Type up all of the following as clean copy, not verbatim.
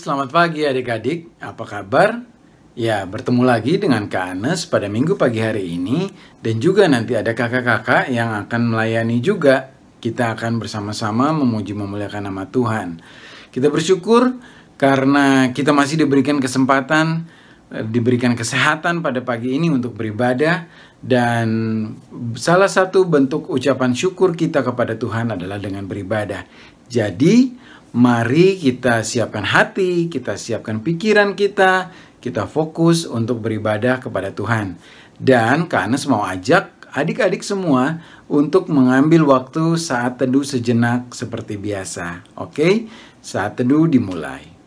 Selamat pagi adik-adik, apa kabar? Ya, bertemu lagi dengan Kak Anes pada minggu pagi hari ini. Dan juga nanti ada kakak-kakak yang akan melayani juga. Kita akan bersama-sama memuji memuliakan nama Tuhan. Kita bersyukur karena kita masih diberikan kesempatan, diberikan kesehatan pada pagi ini untuk beribadah. Dan salah satu bentuk ucapan syukur kita kepada Tuhan adalah dengan beribadah. Jadi, mari kita siapkan hati, kita siapkan pikiran kita fokus untuk beribadah kepada Tuhan. Dan Kak Anes mau ajak adik-adik semua untuk mengambil waktu saat teduh sejenak seperti biasa. Oke? Saat teduh dimulai.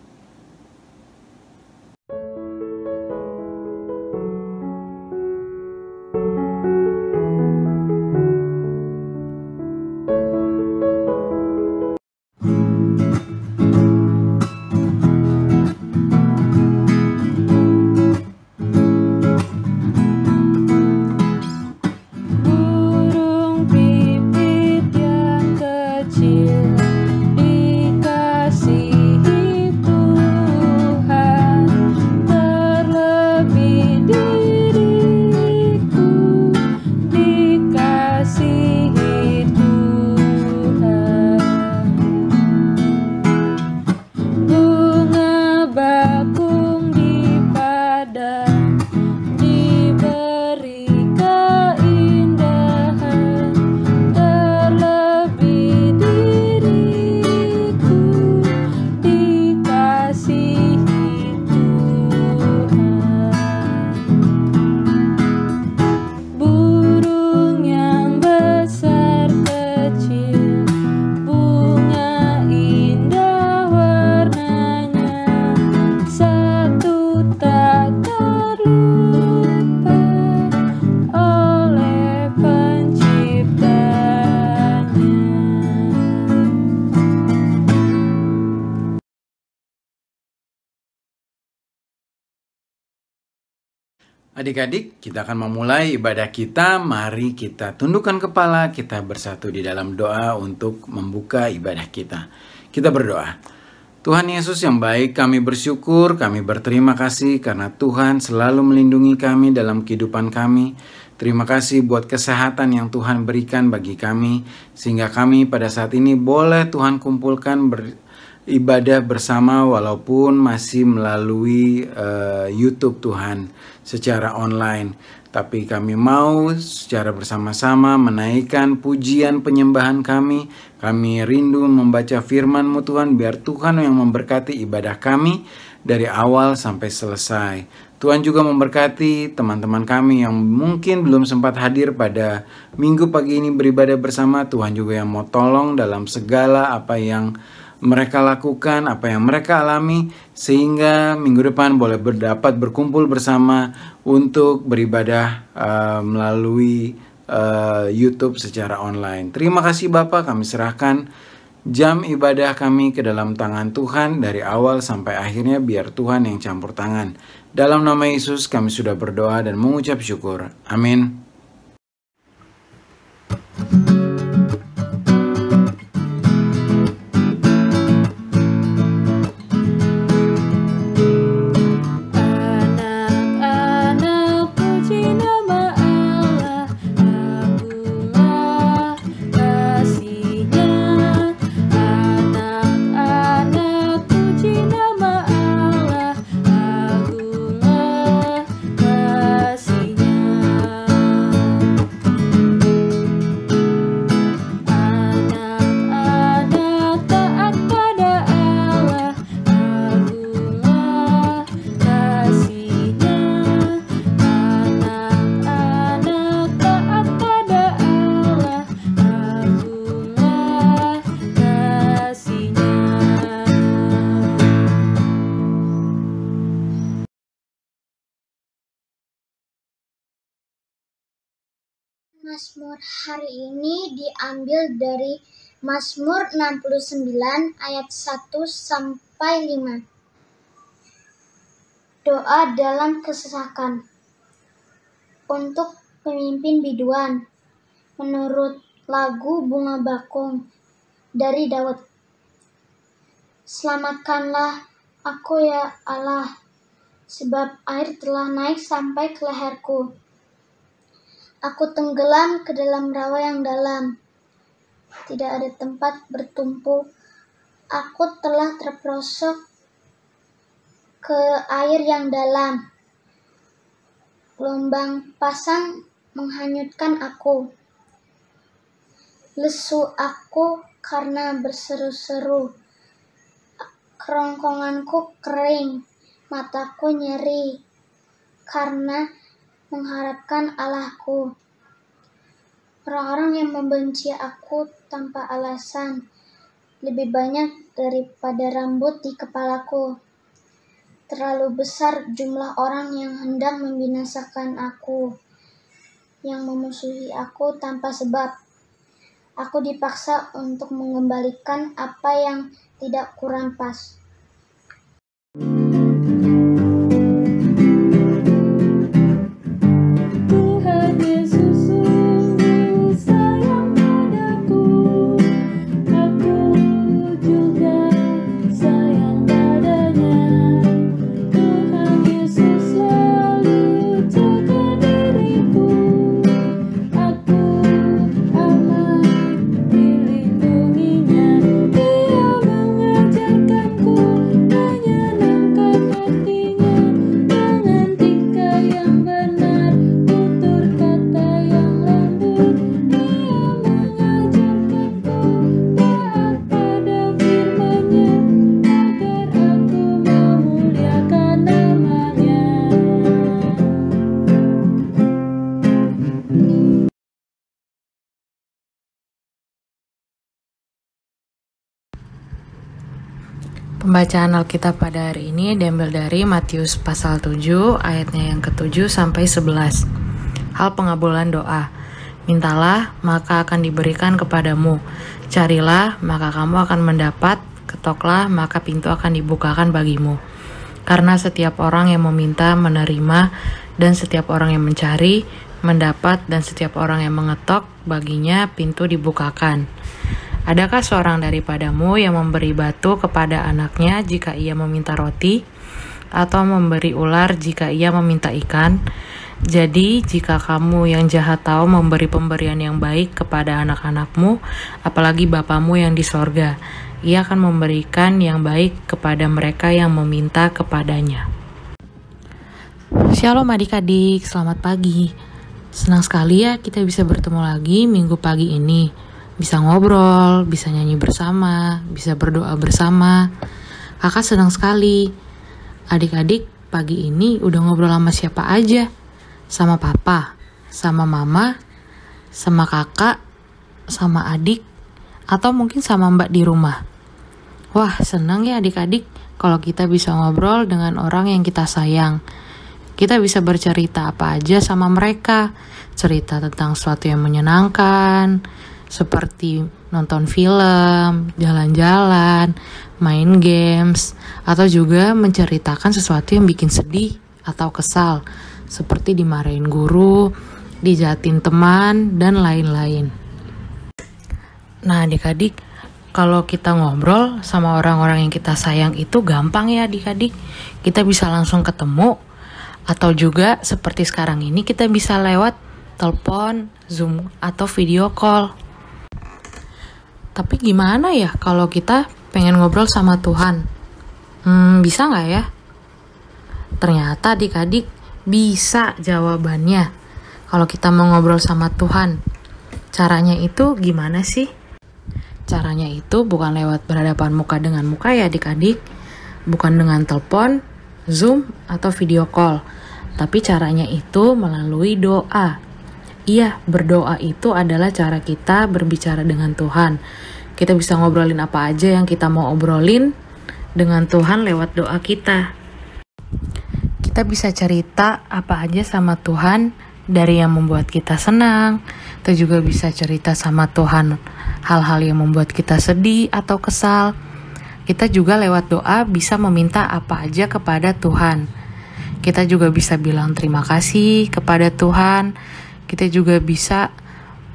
Adik-adik, kita akan memulai ibadah kita. Mari kita tundukkan kepala, kita bersatu di dalam doa untuk membuka ibadah kita. Kita berdoa. Tuhan Yesus yang baik, kami bersyukur, kami berterima kasih karena Tuhan selalu melindungi kami dalam kehidupan kami. Terima kasih buat kesehatan yang Tuhan berikan bagi kami, sehingga kami pada saat ini boleh Tuhan kumpulkan ibadah bersama walaupun masih melalui YouTube Tuhan secara online. Tapi kami mau secara bersama-sama menaikkan pujian penyembahan kami. Kami rindu membaca firman-Mu Tuhan, biar Tuhan yang memberkati ibadah kami dari awal sampai selesai. Tuhan juga memberkati teman-teman kami yang mungkin belum sempat hadir pada minggu pagi ini beribadah bersama. Tuhan juga yang mau tolong dalam segala apa yang mereka lakukan, apa yang mereka alami, sehingga minggu depan boleh dapat berkumpul bersama untuk beribadah melalui YouTube secara online. Terima kasih Bapak, kami serahkan jam ibadah kami ke dalam tangan Tuhan dari awal sampai akhirnya, biar Tuhan yang campur tangan. Dalam nama Yesus kami sudah berdoa dan mengucap syukur. Amin. Mazmur hari ini diambil dari Mazmur 69 ayat 1 sampai 5. Doa dalam kesesakan. Untuk pemimpin biduan, menurut lagu Bunga Bakung dari Daud. Selamatkanlah aku ya Allah, sebab air telah naik sampai ke leherku. Aku tenggelam ke dalam rawa yang dalam. Tidak ada tempat bertumpu. Aku telah terperosok ke air yang dalam. Gelombang pasang menghanyutkan aku. Lesu aku karena berseru-seru. Kerongkonganku kering, mataku nyeri karena mengharapkan Allahku. Orang-orang yang membenci aku tanpa alasan lebih banyak daripada rambut di kepalaku. Terlalu besar jumlah orang yang hendak membinasakan aku, yang memusuhi aku tanpa sebab. Aku dipaksa untuk mengembalikan apa yang tidak kurampas. Pembacaan Alkitab pada hari ini diambil dari Matius pasal 7 ayatnya yang ke-7 sampai 11. Hal pengabulan doa. Mintalah, maka akan diberikan kepadamu. Carilah, maka kamu akan mendapat. Ketoklah, maka pintu akan dibukakan bagimu. Karena setiap orang yang meminta menerima, dan setiap orang yang mencari mendapat, dan setiap orang yang mengetok baginya pintu dibukakan. Adakah seorang daripadamu yang memberi batu kepada anaknya jika ia meminta roti, atau memberi ular jika ia meminta ikan? Jadi, jika kamu yang jahat tahu memberi pemberian yang baik kepada anak-anakmu, apalagi Bapamu yang di sorga, ia akan memberikan yang baik kepada mereka yang meminta kepadanya. Shalom adik-adik, selamat pagi. Senang sekali ya kita bisa bertemu lagi minggu pagi ini. Bisa ngobrol, bisa nyanyi bersama, bisa berdoa bersama. Kakak senang sekali. Adik-adik pagi ini udah ngobrol sama siapa aja? Sama papa, sama mama, sama kakak, sama adik, atau mungkin sama mbak di rumah. Wah, senang ya adik-adik kalau kita bisa ngobrol dengan orang yang kita sayang. Kita bisa bercerita apa aja sama mereka. Cerita tentang sesuatu yang menyenangkan, seperti nonton film, jalan-jalan, main games, atau juga menceritakan sesuatu yang bikin sedih atau kesal, seperti dimarahin guru, dijahatin teman, dan lain-lain. Nah adik-adik, kalau kita ngobrol sama orang-orang yang kita sayang itu gampang ya adik-adik. Kita bisa langsung ketemu, atau juga seperti sekarang ini kita bisa lewat telepon, Zoom, atau video call. Tapi gimana ya kalau kita pengen ngobrol sama Tuhan? Bisa nggak ya? Ternyata adik-adik bisa jawabannya. Kalau kita mau ngobrol sama Tuhan, caranya itu gimana sih? Caranya itu bukan lewat berhadapan muka dengan muka ya adik-adik. Bukan dengan telepon, Zoom, atau video call. Tapi caranya itu melalui doa. Iya, berdoa itu adalah cara kita berbicara dengan Tuhan. Kita bisa ngobrolin apa aja yang kita mau obrolin dengan Tuhan lewat doa kita. Kita bisa cerita apa aja sama Tuhan, dari yang membuat kita senang. Kita juga bisa cerita sama Tuhan hal-hal yang membuat kita sedih atau kesal. Kita juga lewat doa bisa meminta apa aja kepada Tuhan. Kita juga bisa bilang terima kasih kepada Tuhan. Kita juga bisa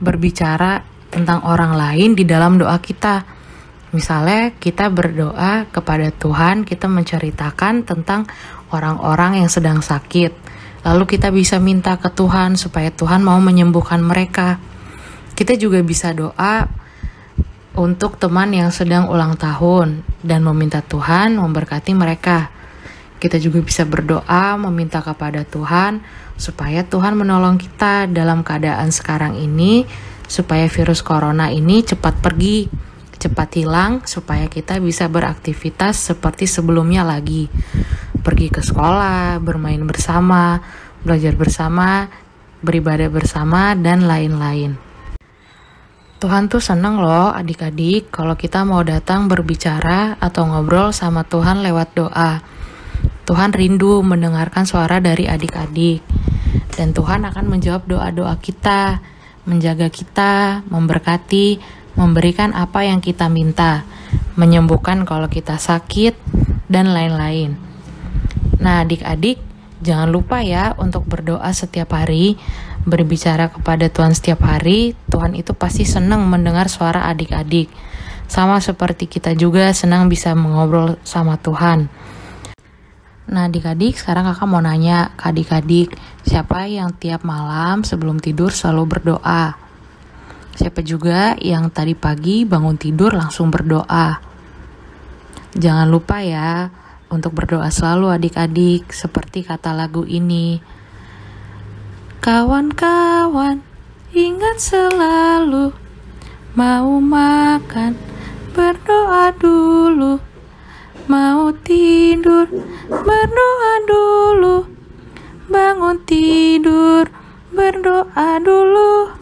berbicara tentang orang lain di dalam doa kita. Misalnya kita berdoa kepada Tuhan, kita menceritakan tentang orang-orang yang sedang sakit. Lalu kita bisa minta ke Tuhan supaya Tuhan mau menyembuhkan mereka. Kita juga bisa doa untuk teman yang sedang ulang tahun dan meminta Tuhan memberkati mereka. Kita juga bisa berdoa meminta kepada Tuhan supaya Tuhan menolong kita dalam keadaan sekarang ini, supaya virus corona ini cepat pergi, cepat hilang, supaya kita bisa beraktivitas seperti sebelumnya lagi. Pergi ke sekolah, bermain bersama, belajar bersama, beribadah bersama, dan lain-lain. Tuhan tuh seneng loh adik-adik kalau kita mau datang berbicara atau ngobrol sama Tuhan lewat doa. Tuhan rindu mendengarkan suara dari adik-adik. Dan Tuhan akan menjawab doa-doa kita, menjaga kita, memberkati, memberikan apa yang kita minta, menyembuhkan kalau kita sakit, dan lain-lain. Nah adik-adik, jangan lupa ya untuk berdoa setiap hari, berbicara kepada Tuhan setiap hari. Tuhan itu pasti senang mendengar suara adik-adik. Sama seperti kita juga senang bisa mengobrol sama Tuhan. Nah adik-adik, sekarang kakak mau nanya ke adik-adik, siapa yang tiap malam sebelum tidur selalu berdoa? Siapa juga yang tadi pagi bangun tidur langsung berdoa? Jangan lupa ya untuk berdoa selalu adik-adik, seperti kata lagu ini. Kawan-kawan, ingat selalu, mau makan, berdoa dulu. Mau tidur, berdoa dulu. Bangun tidur, berdoa dulu.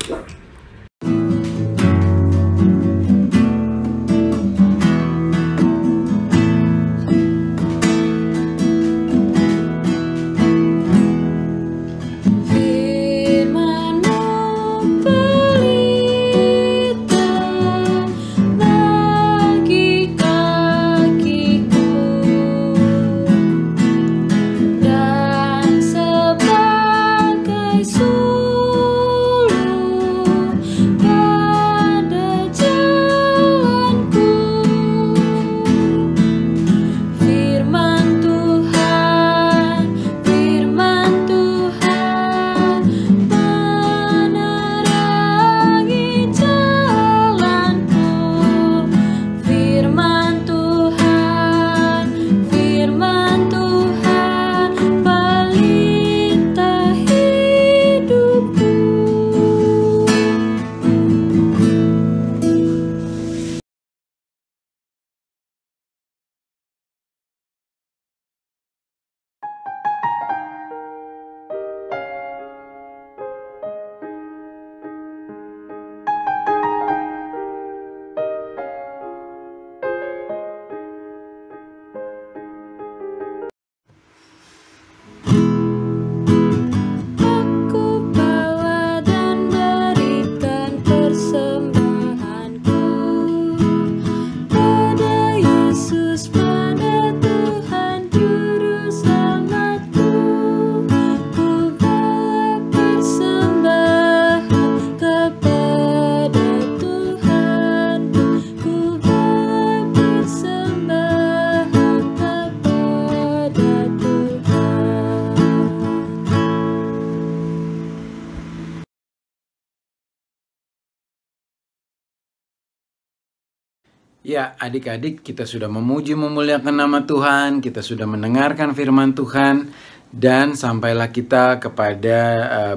Ya, adik-adik, kita sudah memuji memuliakan nama Tuhan, kita sudah mendengarkan firman Tuhan, dan sampailah kita kepada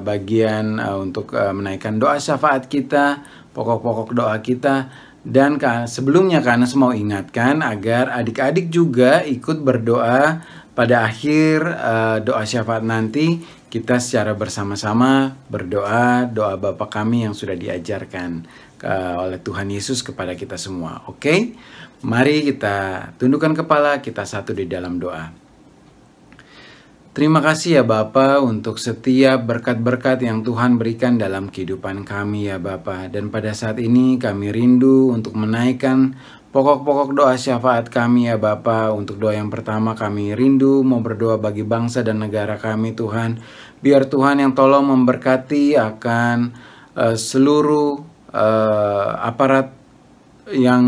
bagian untuk menaikkan doa syafaat kita, pokok-pokok doa kita. Dan sebelumnya Kanes mau ingatkan agar adik-adik juga ikut berdoa pada akhir doa syafaat nanti. Kita secara bersama-sama berdoa, doa Bapa kami yang sudah diajarkan oleh Tuhan Yesus kepada kita semua. Oke? Mari kita tundukkan kepala, kita satu di dalam doa. Terima kasih ya Bapa untuk setiap berkat-berkat yang Tuhan berikan dalam kehidupan kami ya Bapa. Dan pada saat ini kami rindu untuk menaikkan pokok-pokok doa syafaat kami ya Bapa. Untuk doa yang pertama kami rindu mau berdoa bagi bangsa dan negara kami Tuhan. Biar Tuhan yang tolong memberkati akan seluruh aparat yang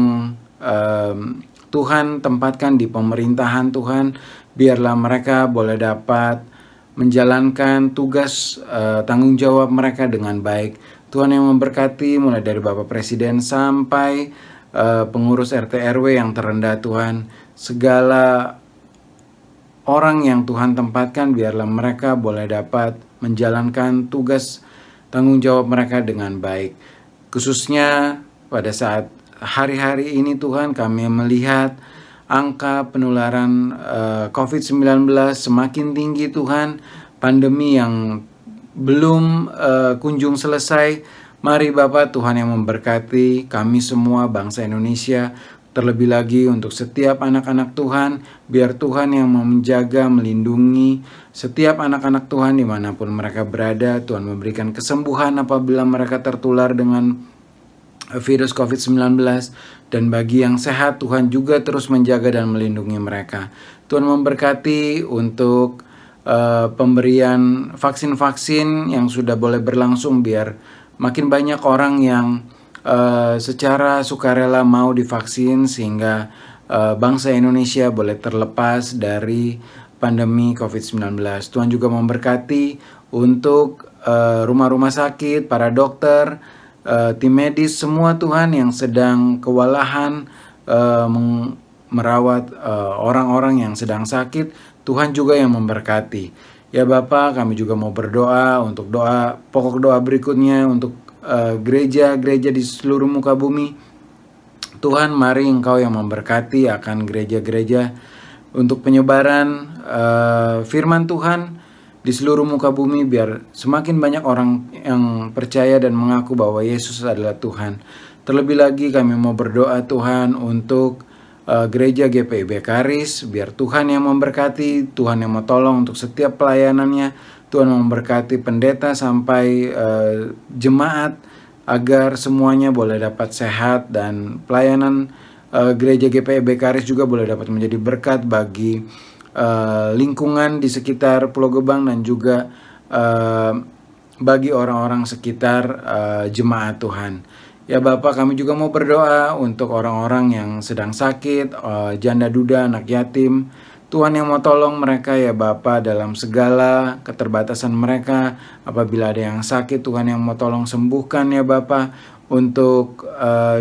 Tuhan tempatkan di pemerintahan Tuhan, biarlah mereka boleh dapat menjalankan tugas tanggung jawab mereka dengan baik. Tuhan yang memberkati mulai dari Bapak Presiden sampai pengurus RT RW yang terendah Tuhan. Segala orang yang Tuhan tempatkan, biarlah mereka boleh dapat menjalankan tugas tanggung jawab mereka dengan baik. Khususnya pada saat hari-hari ini Tuhan, kami melihat angka penularan COVID-19 semakin tinggi Tuhan. Pandemi yang belum kunjung selesai. Mari Bapa Tuhan yang memberkati kami semua bangsa Indonesia. Terlebih lagi untuk setiap anak-anak Tuhan, biar Tuhan yang menjaga, melindungi setiap anak-anak Tuhan dimanapun mereka berada. Tuhan memberikan kesembuhan apabila mereka tertular dengan virus COVID-19, dan bagi yang sehat Tuhan juga terus menjaga dan melindungi mereka. Tuhan memberkati untuk pemberian vaksin-vaksin yang sudah boleh berlangsung, biar makin banyak orang yang secara sukarela mau divaksin, sehingga bangsa Indonesia boleh terlepas dari pandemi COVID-19. Tuhan juga memberkati untuk rumah-rumah sakit, para dokter, tim medis, semua Tuhan yang sedang kewalahan merawat orang-orang yang sedang sakit. Tuhan juga yang memberkati. Ya Bapa, kami juga mau berdoa untuk pokok doa berikutnya untuk gereja-gereja di seluruh muka bumi. Tuhan, mari Engkau yang memberkati akan gereja-gereja untuk penyebaran firman Tuhan di seluruh muka bumi, biar semakin banyak orang yang percaya dan mengaku bahwa Yesus adalah Tuhan. Terlebih lagi kami mau berdoa Tuhan untuk gereja GPIB Karis, biar Tuhan yang memberkati, Tuhan yang mau tolong untuk setiap pelayanannya. Tuhan memberkati pendeta sampai jemaat, agar semuanya boleh dapat sehat, dan pelayanan gereja GPIB Karis juga boleh dapat menjadi berkat bagi lingkungan di sekitar Pulau Gebang, dan juga bagi orang-orang sekitar jemaat Tuhan. Ya Bapak, kami juga mau berdoa untuk orang-orang yang sedang sakit, janda duda, anak yatim. Tuhan yang mau tolong mereka ya Bapak dalam segala keterbatasan mereka. Apabila ada yang sakit, Tuhan yang mau tolong sembuhkan ya Bapak. Untuk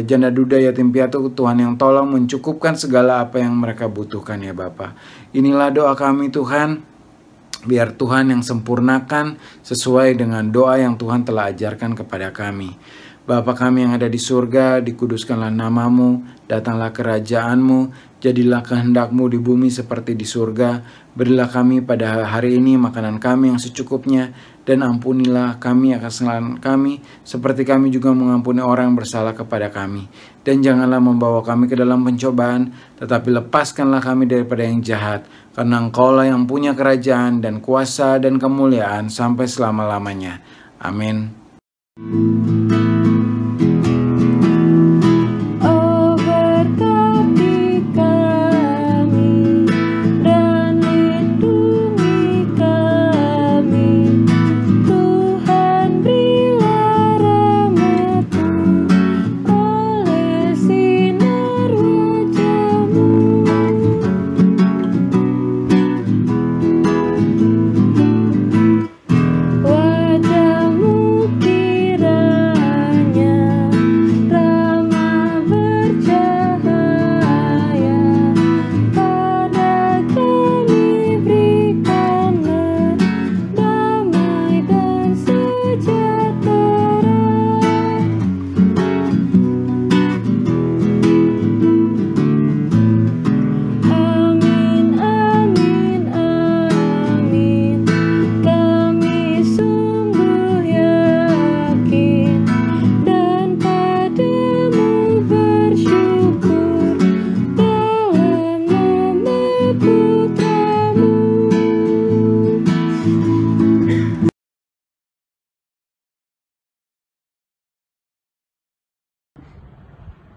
janda duda, yatim piatu, Tuhan yang tolong mencukupkan segala apa yang mereka butuhkan ya Bapa. Inilah doa kami Tuhan, biar Tuhan yang sempurnakan sesuai dengan doa yang Tuhan telah ajarkan kepada kami. Bapa kami yang ada di surga, dikuduskanlah namamu, datanglah kerajaanmu, jadilah kehendak-Mu di bumi seperti di surga. Berilah kami pada hari ini makanan kami yang secukupnya, dan ampunilah kami akan kesalahan kami, seperti kami juga mengampuni orang yang bersalah kepada kami. Dan janganlah membawa kami ke dalam pencobaan, tetapi lepaskanlah kami daripada yang jahat, karena Engkaulah yang punya kerajaan dan kuasa dan kemuliaan sampai selama-lamanya. Amin.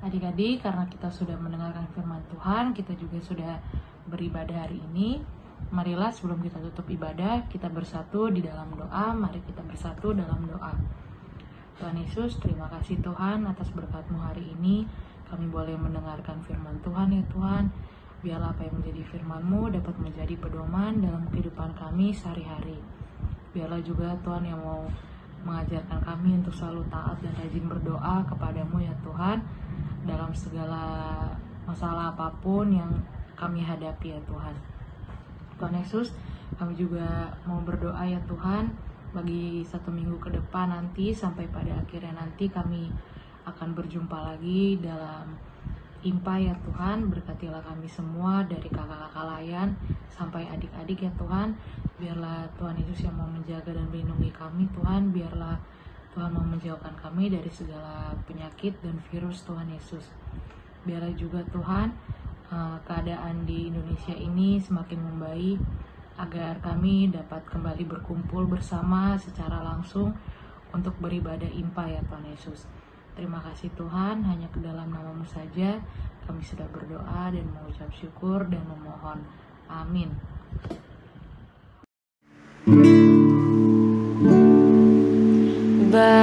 Adik-adik, karena kita sudah mendengarkan firman Tuhan, kita juga sudah beribadah hari ini. Marilah sebelum kita tutup ibadah, kita bersatu di dalam doa. Mari kita bersatu dalam doa. Tuhan Yesus, terima kasih Tuhan atas berkat-Mu hari ini. kami boleh mendengarkan firman Tuhan ya Tuhan. Biarlah apa yang menjadi firman-Mu dapat menjadi pedoman dalam kehidupan kami sehari-hari. Biarlah juga Tuhan yang mau mengajarkan kami untuk selalu taat dan rajin berdoa kepadamu ya Tuhan, dalam segala masalah apapun yang kami hadapi ya Tuhan. Tuhan Yesus, kami juga mau berdoa ya Tuhan, bagi 1 minggu ke depan nanti, sampai pada akhirnya nanti kami akan berjumpa lagi dalam IMPA ya Tuhan. Berkatilah kami semua dari kakak-kakak layan sampai adik-adik ya Tuhan. Biarlah Tuhan Yesus yang mau menjaga dan melindungi kami Tuhan. Biarlah Tuhan mau menjauhkan kami dari segala penyakit dan virus Tuhan Yesus. Biarlah juga Tuhan keadaan di Indonesia ini semakin membaik, agar kami dapat kembali berkumpul bersama secara langsung untuk beribadah IMPA ya Tuhan Yesus. Terima kasih Tuhan, hanya ke dalam nama-Mu saja kami sudah berdoa dan mengucap syukur dan memohon. Amin. Bye.